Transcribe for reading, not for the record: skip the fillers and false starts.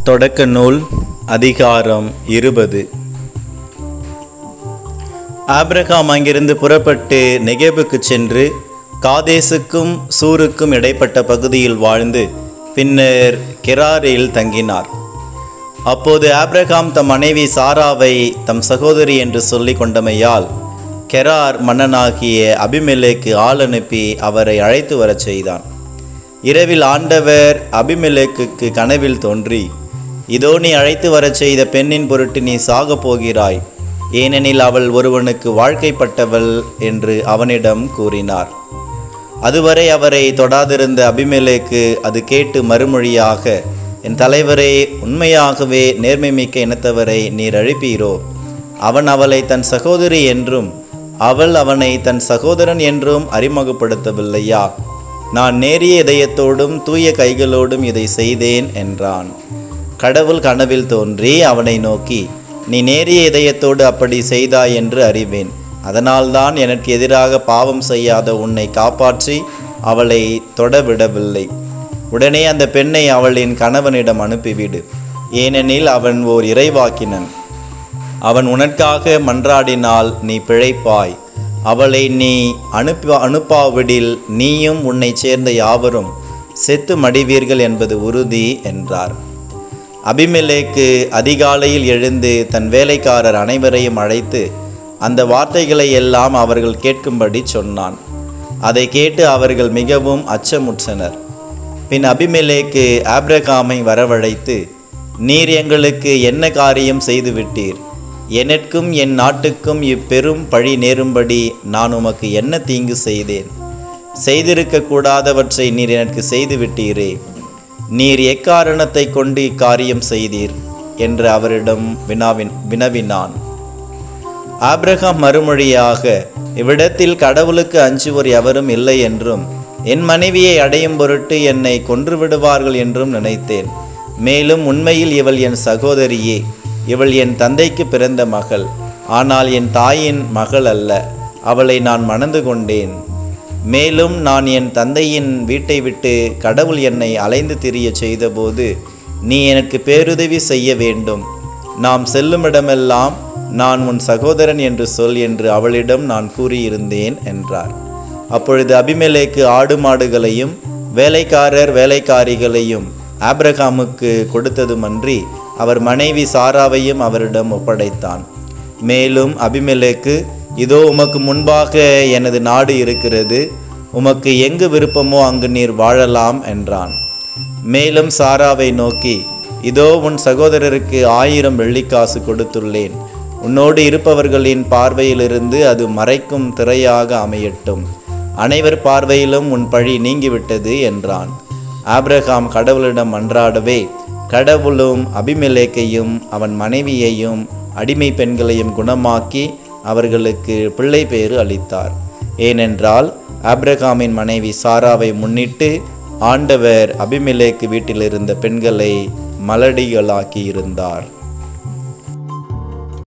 தொடக்க நூல் அதிகாரம் 20. ஆபிரகாம் அங்கிருந்து புறப்பட்டு நெகேபுக்கு சென்று காதேசுக்கும் சூருக்கும் இடைப்பட்ட பகுதியில் வாழ்ந்து பின்னர் கெராரில் தங்கினார். அப்போது ஆபிரகாம் தம் மனைவி சாராவை தம் சகோதரி என்று சொல்லிக் கொண்டமையால் கெரார் மன்னனாகிய அபிமெலேக்கு ஆள் அனுப்பி அவரை அழைத்து வரச் செய்தான். இரவில் ஆண்டவர் அபிமெலேக்குக்கு கனவில் தோன்றி, இதோ நீ அழைத்து வரச் செய்த பெண்ணின் பொருட்டு நீ சாகப் போகிறாய், ஏனெனில் அவள் ஒருவனுக்கு வாழ்க்கைப்பட்டவள் என்று அவனிடம் கூறினார். அதுவரை அவரை தொடாதிருந்த அபிமெலேக்கு அது கேட்டு மறுமொழியாக, என் தலைவரே, உண்மையாகவே நேர்மைமிக்க இனத்தவரை நீர் அழைப்பீரோ? அவன் அவளை தன் சகோதரி என்றும் அவள் அவனை தன் சகோதரன் என்றும் அறிமுகப்படுத்தவில்லையா? நான் நேரிய இதயத்தோடும் தூய கைகளோடும் இதை செய்தேன் என்றான். கடவுள் கனவில் தோன்றி அவனை நோக்கி, நீ நேரிய இதயத்தோடு அப்படி செய்தாய் என்று அறிவேன். அதனால்தான் எனக்கு எதிராக பாவம் செய்யாத உன்னை காப்பாற்றி அவளை தொடவிடவில்லை. உடனே அந்த பெண்ணை அவளின் கணவனிடம் அனுப்பிவிடு, ஏனெனில் அவன் ஓர் இறைவாக்கினன். அவன் உனக்காக மன்றாடினால் நீ பிழைப்பாய். அவளை நீ அனுப்பாவிடில் நீயும் உன்னை சேர்ந்த யாவரும் செத்து மடிவீர்கள் என்பது உறுதி என்றார். அபிமெலேக்கு அதிகாலையில் எழுந்து தன் வேலைக்காரர் அனைவரையும் அழைத்து அந்த வார்த்தைகளை எல்லாம் அவர்கள் கேட்கும்படி சொன்னான். அதை கேட்டு அவர்கள் மிகவும் அச்சமுற்றனர். பின் அபிமெலேக்கு ஆபிரகாமை வரவழைத்து, நீர் எங்களுக்கு என்ன காரியம் செய்துவிட்டீர்? எனக்கும் என் நாட்டுக்கும் இப்பெரும் பழி நேரும்படி நான் உமக்கு என்ன தீங்கு செய்தேன்? செய்திருக்க கூடாதவற்றை நீர் எனக்கு செய்துவிட்டீரே. நீர் எக்காரணத்தை கொண்டு இக்காரியம் செய்தீர் என்று அவரிடம் வினவினான். ஆபிரகாம் மறுமொழியாக, இவ்விடத்தில் கடவுளுக்கு அஞ்சுவோர் எவரும் இல்லை என்றும் என் மனைவியை அடையும் பொருட்டு என்னை கொன்றுவிடுவார்கள் என்றும் நினைத்தேன். மேலும் உண்மையில் இவள் என் சகோதரியே. இவள் என் தந்தைக்கு பிறந்த மகள், ஆனால் என் தாயின் மகள் அல்ல. அவளை நான் மணந்து கொண்டேன். மேலும் நான் என் தந்தையின் வீட்டை விட்டு கடவுள் என்னை அலைந்து திரிய செய்தபோது நீ எனக்கு பேருதவி செய்ய வேண்டும். நாம் செல்லுமிடமெல்லாம் நான் உன் சகோதரன் என்று சொல் என்று அவளிடம் நான் கூறியிருந்தேன் என்றார். அப்பொழுது அபிமெலேக்கு ஆடு மாடுகளையும் வேலைக்காரிகளையும் ஆபிரகாமுக்கு கொடுத்ததுமன்றி அவர் மனைவி சாராவையும் அவரிடம் ஒப்படைத்தான். மேலும் அபிமெலேக்கு, இதோ உமக்கு முன்பாக எனது நாடு இருக்கிறது, உமக்கு எங்கு விருப்பமோ அங்கு நீர் வாழலாம் என்றான். மேலும் சாராவை நோக்கி, இதோ உன் சகோதரருக்கு 1000 வெள்ளிக்காசு கொடுத்துள்ளேன். உன்னோடு இருப்பவர்களின் பார்வையிலிருந்து அது மறைக்கும் திரையாக அமையட்டும். அனைவர் பார்வையிலும் உன் பழி நீங்கிவிட்டது என்றான். ஆபிரகாம் கடவுளிடம் மன்றாடவே கடவுளும் அபிமெலேக்கையும் அவன் மனைவியையும் அடிமை பெண்களையும் குணமாக்கி அவர்களுக்கு பிள்ளை பேறு அளித்தார். ஏனென்றால் ஆபிரகாமின் மனைவி சாராவை முன்னிட்டு ஆண்டவர் அபிமெலேக்கு வீட்டில் இருந்த பெண்களை மலடிகளாக்கி இருந்தார்.